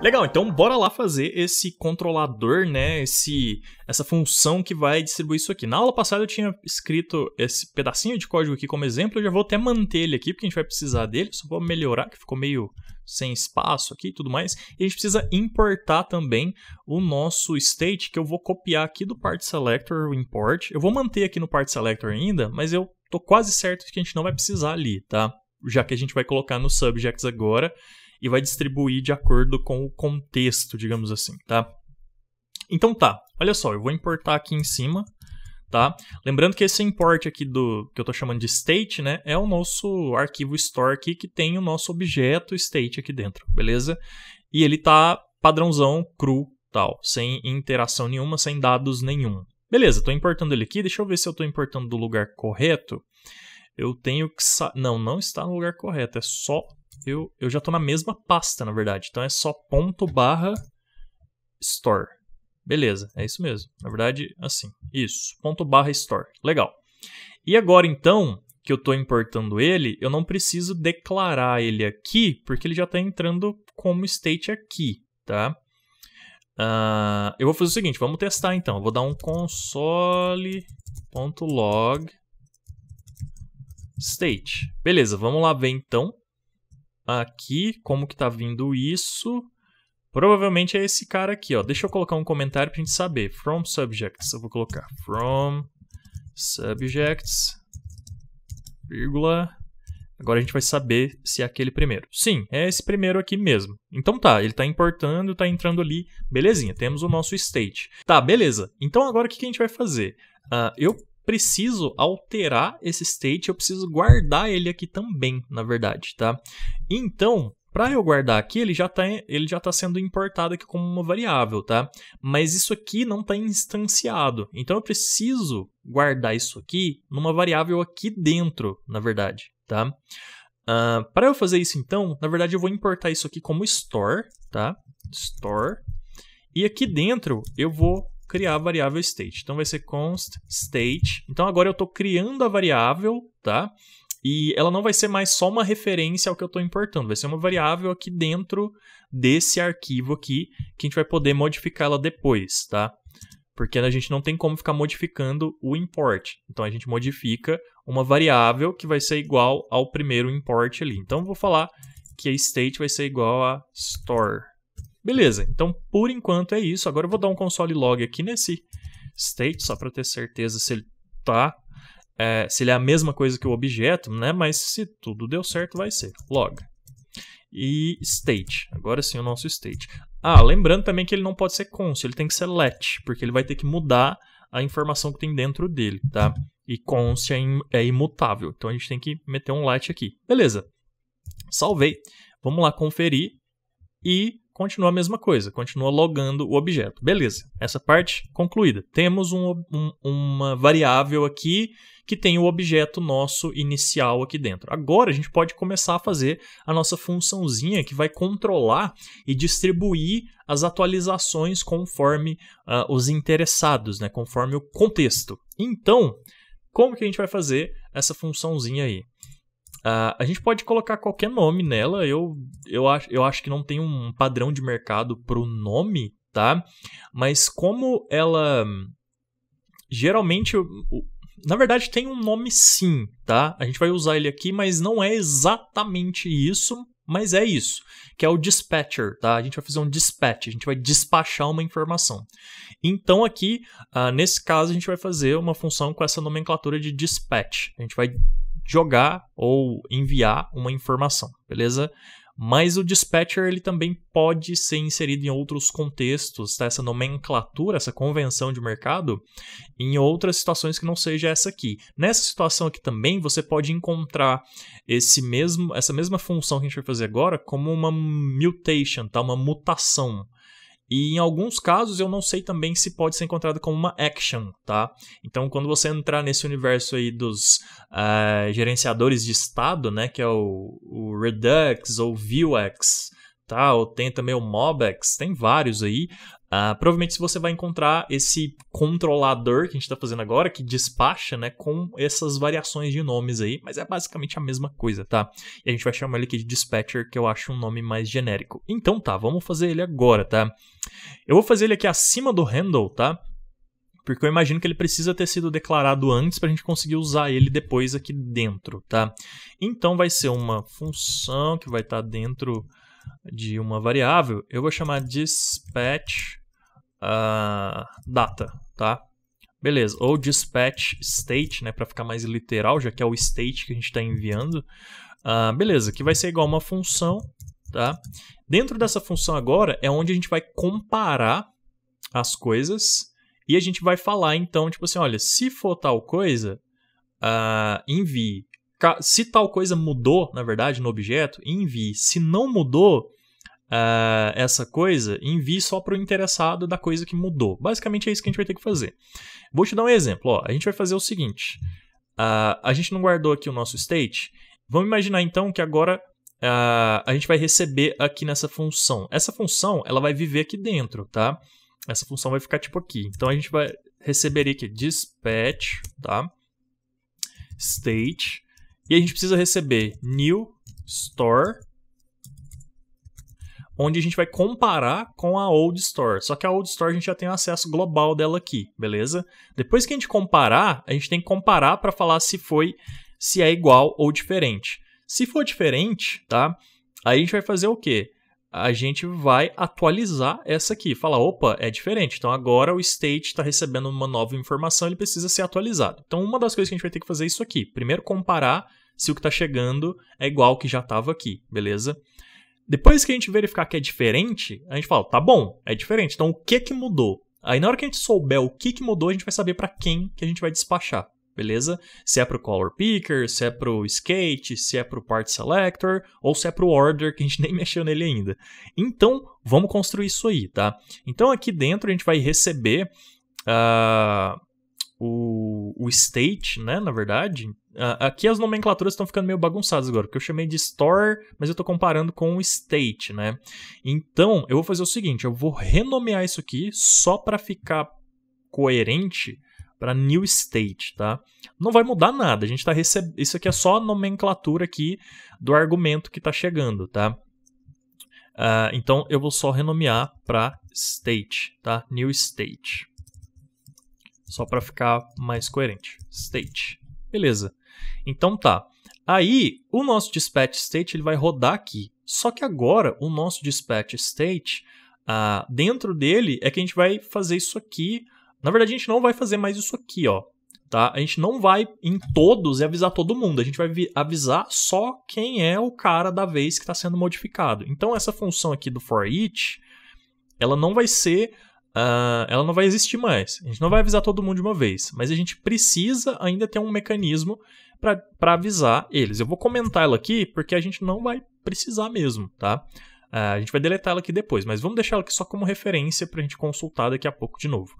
Legal, então bora lá fazer esse controlador, né, essa função que vai distribuir isso aqui. Na aula passada eu tinha escrito esse pedacinho de código aqui como exemplo, eu já vou até manter ele aqui, porque a gente vai precisar dele, só vou melhorar, que ficou meio sem espaço aqui e tudo mais. E a gente precisa importar também o nosso state, que eu vou copiar aqui do part selector, o import. Eu vou manter aqui no part selector ainda, mas eu tô quase certo que a gente não vai precisar ali, tá? Já que a gente vai colocar no subjects agora, e vai distribuir de acordo com o contexto, digamos assim, tá? Então tá, olha só, eu vou importar aqui em cima, tá? Lembrando que esse import aqui que eu tô chamando de state, né, é o nosso arquivo store aqui que tem o nosso objeto state aqui dentro, beleza? E ele tá padrãozão, cru, tal, sem interação nenhuma, sem dados nenhum. Beleza, tô importando ele aqui, deixa eu ver se eu tô importando do lugar correto. Eu tenho que... Não está no lugar correto, é só... Eu já estou na mesma pasta, na verdade. Então é só ./store. Beleza, é isso mesmo. Na verdade, assim. Isso, ./store. Legal. E agora, então, que eu estou importando ele, eu não preciso declarar ele aqui, porque ele já está entrando como state aqui, tá? Eu vou fazer o seguinte, vamos testar então. Eu vou dar um console.log state. Beleza, vamos lá ver então. Aqui, como que tá vindo isso? Provavelmente é esse cara aqui, ó. Deixa eu colocar um comentário pra gente saber. From subjects, eu vou colocar from subjects, vírgula. Agora a gente vai saber se é aquele primeiro. Sim, é esse primeiro aqui mesmo. Então tá, ele tá importando, tá entrando ali. Belezinha, temos o nosso state. Tá, beleza. Então agora o que a gente vai fazer? Eu preciso alterar esse state, eu preciso guardar ele aqui também, na verdade, tá? Então, para eu guardar aqui, ele já tá sendo importado aqui como uma variável, tá? Mas isso aqui não está instanciado, então eu preciso guardar isso aqui numa variável aqui dentro, na verdade, tá? Para eu fazer isso, então, na verdade eu vou importar isso aqui como store, tá? Store. E aqui dentro eu vou criar a variável state. Então vai ser const state. Então agora eu estou criando a variável, tá? E ela não vai ser mais só uma referência ao que eu estou importando. Vai ser uma variável aqui dentro desse arquivo aqui, que a gente vai poder modificar ela depois, tá? Porque a gente não tem como ficar modificando o import. Então a gente modifica uma variável que vai ser igual ao primeiro import ali. Então eu vou falar que a state vai ser igual a store. Beleza, então por enquanto é isso. Agora eu vou dar um console log aqui nesse state, só para ter certeza se ele se ele é a mesma coisa que o objeto, né? Mas se tudo deu certo, vai ser log. E state, agora sim o nosso state. Lembrando também que ele não pode ser const, ele tem que ser let, porque ele vai ter que mudar a informação que tem dentro dele, tá? E const é imutável, então a gente tem que meter um let aqui. Beleza, salvei. Vamos lá conferir e continua a mesma coisa, continua logando o objeto. Beleza, essa parte concluída. Temos uma variável aqui que tem o objeto nosso inicial aqui dentro. Agora a gente pode começar a fazer a nossa funçãozinha que vai controlar e distribuir as atualizações conforme os interessados, né? Conforme o contexto. Então, como que a gente vai fazer essa funçãozinha aí? A gente pode colocar qualquer nome nela, eu acho que não tem um padrão de mercado para o nome, tá? Mas como ela geralmente, na verdade tem um nome sim, tá? A gente vai usar ele aqui, mas não é exatamente isso, mas é isso, que é o dispatcher, tá? A gente vai fazer um dispatch, a gente vai despachar uma informação. Então aqui, nesse caso, a gente vai fazer uma função com essa nomenclatura de dispatch. A gente vai jogar ou enviar uma informação, beleza? Mas o dispatcher ele também pode ser inserido em outros contextos, tá? Essa nomenclatura, essa convenção de mercado, em outras situações que não seja essa aqui. Nessa situação aqui também, você pode encontrar essa mesma função que a gente vai fazer agora como uma mutation, tá? Uma mutação. E em alguns casos eu não sei também se pode ser encontrado como uma action, tá? Então quando você entrar nesse universo aí dos gerenciadores de estado, né, que é o Redux ou Vuex, tá? Ou tem também o Mobex, tem vários aí. Provavelmente se você vai encontrar esse controlador que a gente está fazendo agora, que despacha, né, com essas variações de nomes aí, mas é basicamente a mesma coisa, tá? E a gente vai chamar ele aqui de dispatcher, que eu acho um nome mais genérico. Então tá, vamos fazer ele agora, tá? Eu vou fazer ele aqui acima do handle, tá? Porque eu imagino que ele precisa ter sido declarado antes para a gente conseguir usar ele depois aqui dentro, tá? Então vai ser uma função que vai estar dentro de uma variável. Eu vou chamar dispatch data, tá? Beleza, ou dispatch state, né, para ficar mais literal, já que é o state que a gente está enviando. Beleza, que vai ser igual a uma função, tá? Dentro dessa função agora é onde a gente vai comparar as coisas e a gente vai falar, então, tipo assim, olha, se for tal coisa, envie. Se tal coisa mudou, na verdade, no objeto, envie. Se não mudou essa coisa, envie só para o interessado da coisa que mudou. Basicamente é isso que a gente vai ter que fazer. Vou te dar um exemplo. Ó, a gente vai fazer o seguinte. A gente não guardou aqui o nosso state. Vamos imaginar então que agora a gente vai receber aqui nessa função. Essa função ela vai viver aqui dentro, tá? Essa função vai ficar tipo aqui. Então a gente vai receber aqui dispatch, tá? State. E a gente precisa receber new store, onde a gente vai comparar com a old store. Só que a old store a gente já tem acesso global dela aqui, beleza? Depois que a gente comparar, a gente tem que comparar para falar se é igual ou diferente. Se for diferente, tá? Aí a gente vai fazer o quê? A gente vai atualizar essa aqui. Falar, opa, é diferente. Então agora o state está recebendo uma nova informação, ele precisa ser atualizado. Então uma das coisas que a gente vai ter que fazer é isso aqui. Primeiro comparar se o que está chegando é igual ao que já estava aqui, beleza? Depois que a gente verificar que é diferente, a gente fala, tá bom, é diferente. Então o que mudou? Aí na hora que a gente souber o que mudou, a gente vai saber para quem que a gente vai despachar. Beleza? Se é para o color picker, se é para o skate, se é para o part selector ou se é para o order, que a gente nem mexeu nele ainda. Então, vamos construir isso aí, tá? Então, aqui dentro a gente vai receber o state, né, na verdade. Aqui as nomenclaturas estão ficando meio bagunçadas agora, porque eu chamei de store, mas eu estou comparando com o state, né? Então, eu vou fazer o seguinte, eu vou renomear isso aqui só para ficar coerente para new state, tá? Não vai mudar nada, a gente está recebendo... Isso aqui é só a nomenclatura aqui do argumento que está chegando, tá? Então, eu vou só renomear para state, tá? New state. Só para ficar mais coerente. State. Beleza. Então tá. Aí, o nosso dispatch state ele vai rodar aqui. Só que agora, o nosso dispatch state, dentro dele é que a gente vai fazer isso aqui. Na verdade, a gente não vai fazer mais isso aqui, ó. Tá? A gente não vai em todos e avisar todo mundo. A gente vai avisar só quem é o cara da vez que está sendo modificado. Então, essa função aqui do for each, ela não vai ser... ela não vai existir mais. A gente não vai avisar todo mundo de uma vez. Mas a gente precisa ainda ter um mecanismo para avisar eles. Eu vou comentar ela aqui porque a gente não vai precisar mesmo, tá? A gente vai deletar ela aqui depois. Mas vamos deixar ela aqui só como referência para a gente consultar daqui a pouco de novo.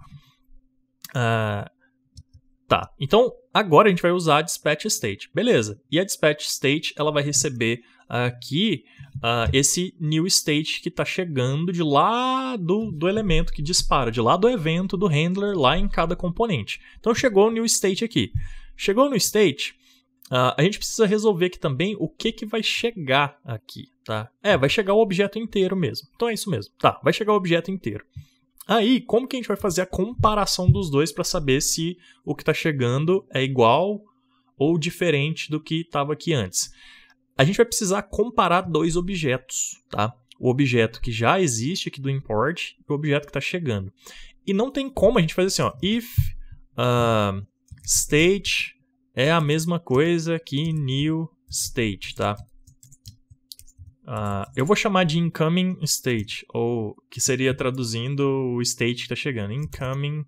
Tá, então agora a gente vai usar a dispatch state. Beleza, e a dispatch state ela vai receber aqui esse new state que está chegando de lá do elemento que dispara, de lá do evento do handler, lá em cada componente. Então chegou o new state aqui. Chegou no state, a gente precisa resolver aqui também o que vai chegar aqui, tá? Vai chegar o objeto inteiro mesmo. Então é isso mesmo, tá, vai chegar o objeto inteiro. Aí, como que a gente vai fazer a comparação dos dois para saber se o que está chegando é igual ou diferente do que estava aqui antes? A gente vai precisar comparar dois objetos, tá? O objeto que já existe aqui do import e o objeto que está chegando. E não tem como a gente fazer assim, ó, if state é a mesma coisa que new state, tá? Eu vou chamar de incoming state, ou que seria traduzindo o state que está chegando. Incoming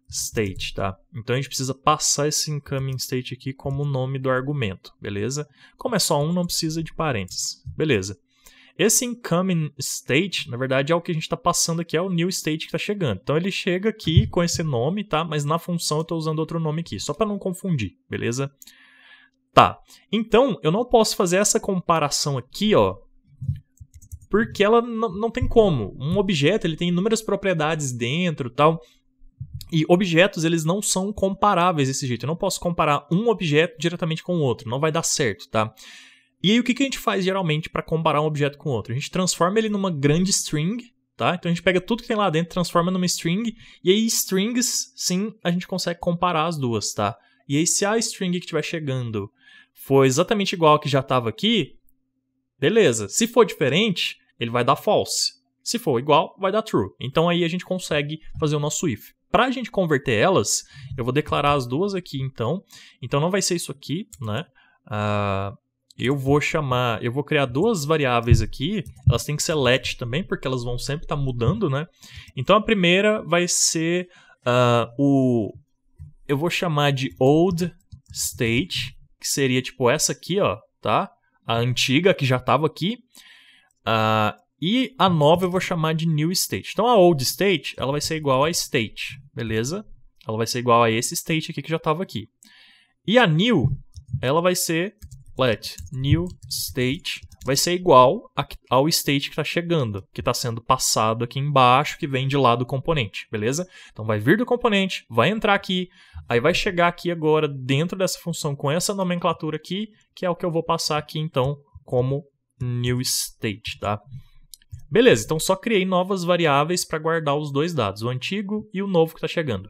state, tá? Então a gente precisa passar esse incoming state aqui como o nome do argumento, beleza? Como é só um, não precisa de parênteses, beleza? Esse incoming state, na verdade, é o que a gente está passando aqui, é o new state que está chegando. Então ele chega aqui com esse nome, tá? Mas na função eu estou usando outro nome aqui, só para não confundir, beleza? Tá, então eu não posso fazer essa comparação aqui, ó, porque ela não tem como. Um objeto ele tem inúmeras propriedades dentro, tal. E objetos, eles não são comparáveis desse jeito. Eu não posso comparar um objeto diretamente com o outro. Não vai dar certo, tá? E aí, o que a gente faz, geralmente, para comparar um objeto com outro? A gente transforma ele numa grande string, tá? Então, a gente pega tudo que tem lá dentro, transforma numa string. E aí, strings, sim, a gente consegue comparar as duas, tá? E aí, se a string que estiver chegando for exatamente igual a que já estava aqui, beleza. Se for diferente, ele vai dar false. Se for igual, vai dar true. Então, aí a gente consegue fazer o nosso if. Para a gente converter elas, eu vou declarar as duas aqui, então. Então, não vai ser isso aqui, né? Eu vou criar duas variáveis aqui. Elas têm que ser let também, porque elas vão sempre estar mudando, né? Então, a primeira vai ser eu vou chamar de old state, que seria tipo essa aqui, ó, tá? A antiga, que já estava aqui. E a nova eu vou chamar de new state. Então, a old state, ela vai ser igual a state, beleza? Ela vai ser igual a esse state aqui que já estava aqui. E a new, ela vai ser let new state, vai ser igual ao state que está chegando, que está sendo passado aqui embaixo, que vem de lá do componente, beleza? Então, vai vir do componente, vai entrar aqui, aí vai chegar aqui agora dentro dessa função com essa nomenclatura aqui, que é o que eu vou passar aqui, então, como new state, tá? Beleza, então só criei novas variáveis para guardar os dois dados, o antigo e o novo que está chegando.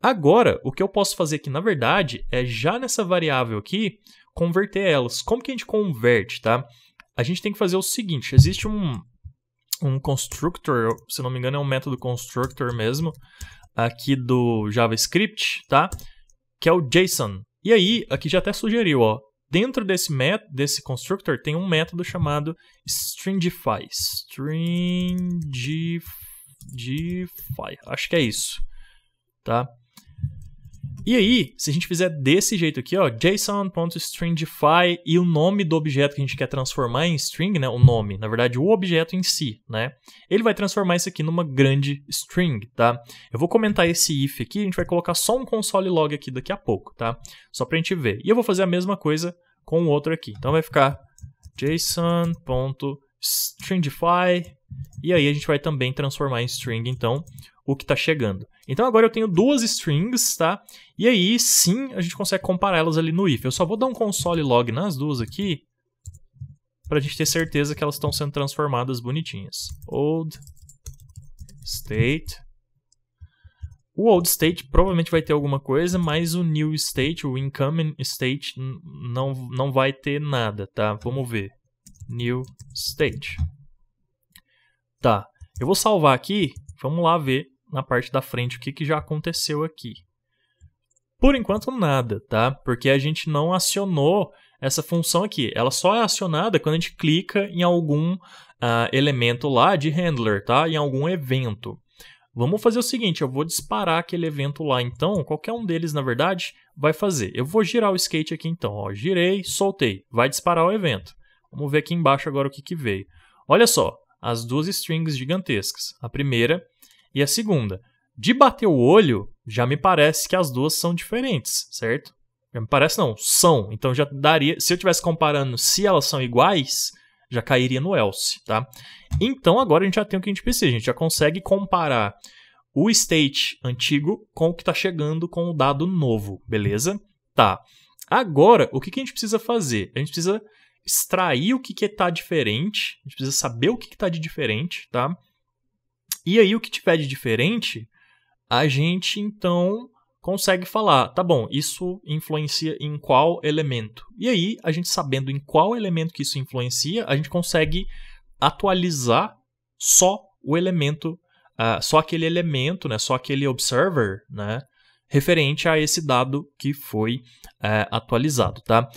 Agora, o que eu posso fazer aqui, na verdade, é já nessa variável aqui, converter elas. Como que a gente converte, tá? A gente tem que fazer o seguinte, existe um constructor, se não me engano é um método constructor mesmo, aqui do JavaScript, tá? Que é o JSON. E aí, aqui já até sugeriu, ó, dentro desse constructor tem um método chamado stringify. Stringify, acho que é isso, tá? E aí, se a gente fizer desse jeito aqui, ó, json.stringify e o nome do objeto que a gente quer transformar em string, né, o nome, na verdade, o objeto em si, né, ele vai transformar isso aqui numa grande string, tá? Eu vou comentar esse if aqui, a gente vai colocar só um console log aqui daqui a pouco, tá? Só pra gente ver. E eu vou fazer a mesma coisa com o outro aqui. Então vai ficar json.stringify e aí a gente vai também transformar em string, então, o que está chegando. Então agora eu tenho duas strings, tá? E aí sim a gente consegue comparar elas ali no if. Eu só vou dar um console log nas duas aqui para a gente ter certeza que elas estão sendo transformadas bonitinhas. Old state. O old state provavelmente vai ter alguma coisa, mas o new state, o incoming state, não vai ter nada, tá? Vamos ver. New state. Tá, eu vou salvar aqui. Vamos lá ver na parte da frente o que já aconteceu aqui. Por enquanto nada, tá? Porque a gente não acionou essa função aqui. Ela só é acionada quando a gente clica em algum elemento lá de handler, tá? Em algum evento. Vamos fazer o seguinte, eu vou disparar aquele evento lá então, qualquer um deles na verdade vai fazer. Eu vou girar o skate aqui então, ó, girei, soltei, vai disparar o evento. Vamos ver aqui embaixo agora o que veio. Olha só, as duas strings gigantescas, a primeira e a segunda. De bater o olho, já me parece que as duas são diferentes, certo? Já me parece não, são. Então já daria, se eu estivesse comparando se elas são iguais, já cairia no else, tá? Então agora a gente já tem o que a gente precisa, a gente já consegue comparar o state antigo com o que está chegando com o dado novo, beleza? Tá. Agora, o que a gente precisa fazer? A gente precisa extrair o que está diferente, a gente precisa saber o que está de diferente, tá? E aí o que tiver de diferente, a gente então consegue falar, tá bom, isso influencia em qual elemento? E aí, a gente sabendo em qual elemento que isso influencia, a gente consegue atualizar só o elemento, só aquele elemento, né, só aquele observer, né, referente a esse dado que foi atualizado, tá?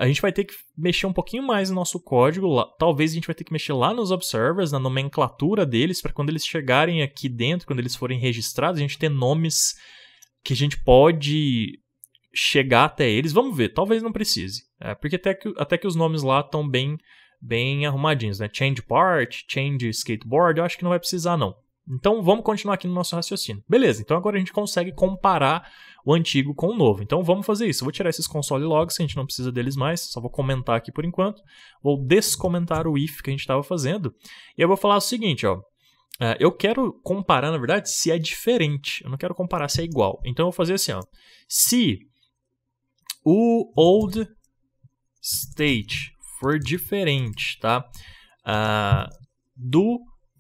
A gente vai ter que mexer um pouquinho mais no nosso código, talvez a gente vai ter que mexer lá nos observers, na nomenclatura deles, para quando eles chegarem aqui dentro, quando eles forem registrados, a gente ter nomes que a gente pode chegar até eles. Vamos ver, talvez não precise, porque até que os nomes lá estão bem arrumadinhos, né? Change part, change skateboard, eu acho que não vai precisar não. Então vamos continuar aqui no nosso raciocínio. Beleza, então agora a gente consegue comparar o antigo com o novo. Então vamos fazer isso. Eu vou tirar esses console logs, que a gente não precisa deles mais, só vou comentar aqui por enquanto. Vou descomentar o if que a gente estava fazendo. E eu vou falar o seguinte, ó. Eu quero comparar, na verdade, se é diferente. Eu não quero comparar se é igual. Então eu vou fazer assim, ó. Se o old state for diferente, tá?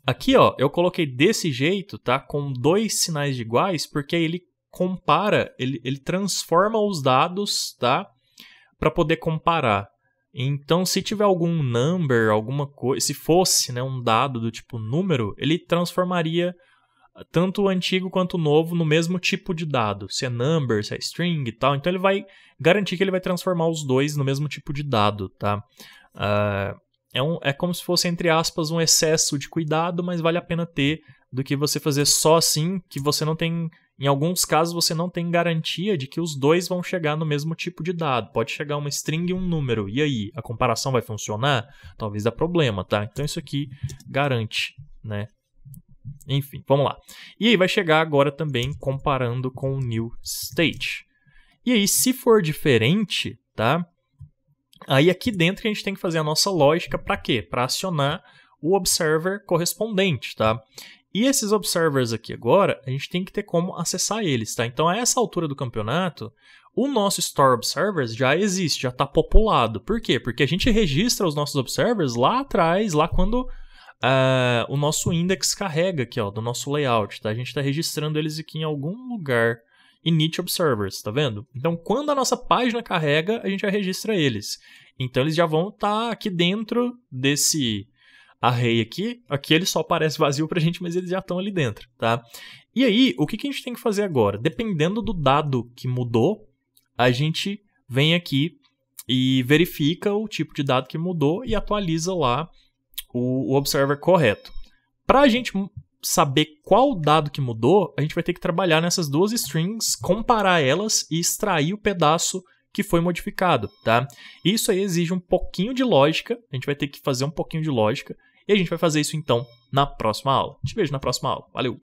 Aqui, ó, eu coloquei desse jeito, tá? Com 2 sinais de iguais, porque aí ele compara, ele transforma os dados, tá? Para poder comparar. Então, se tiver algum number, alguma coisa, se fosse, né, um dado do tipo número, ele transformaria tanto o antigo quanto o novo no mesmo tipo de dado. Se é number, se é string e tal. Então, ele vai garantir que ele vai transformar os dois no mesmo tipo de dado, tá? É como se fosse, entre aspas, um excesso de cuidado, mas vale a pena ter do que você fazer só assim, que você não tem... Em alguns casos, você não tem garantia de que os dois vão chegar no mesmo tipo de dado. Pode chegar uma string e um número. E aí, a comparação vai funcionar? Talvez dá problema, tá? Então isso aqui garante, né? Enfim, vamos lá. E aí vai chegar agora também comparando com o new state. E aí, se for diferente, tá? Aí aqui dentro que a gente tem que fazer a nossa lógica para quê? Para acionar o observer correspondente, tá? E esses observers aqui agora, a gente tem que ter como acessar eles, tá? Então, a essa altura do campeonato, o nosso Store Observers já existe, já está populado. Por quê? Porque a gente registra os nossos observers lá atrás, lá quando o nosso index carrega aqui, ó, do nosso layout, tá? A gente está registrando eles aqui em algum lugar. Init Observers, tá vendo? Então, quando a nossa página carrega, a gente já registra eles. Então, eles já vão estar aqui dentro desse array aqui. Aqui ele só aparece vazio pra gente, mas eles já estão ali dentro, tá? E aí, o que a gente tem que fazer agora? Dependendo do dado que mudou, a gente vem aqui e verifica o tipo de dado que mudou e atualiza lá o observer correto. Para a gente saber qual dado que mudou, a gente vai ter que trabalhar nessas duas strings, comparar elas e extrair o pedaço que foi modificado, tá? Isso aí exige um pouquinho de lógica, a gente vai ter que fazer um pouquinho de lógica, e a gente vai fazer isso então na próxima aula. Te vejo na próxima aula. Valeu!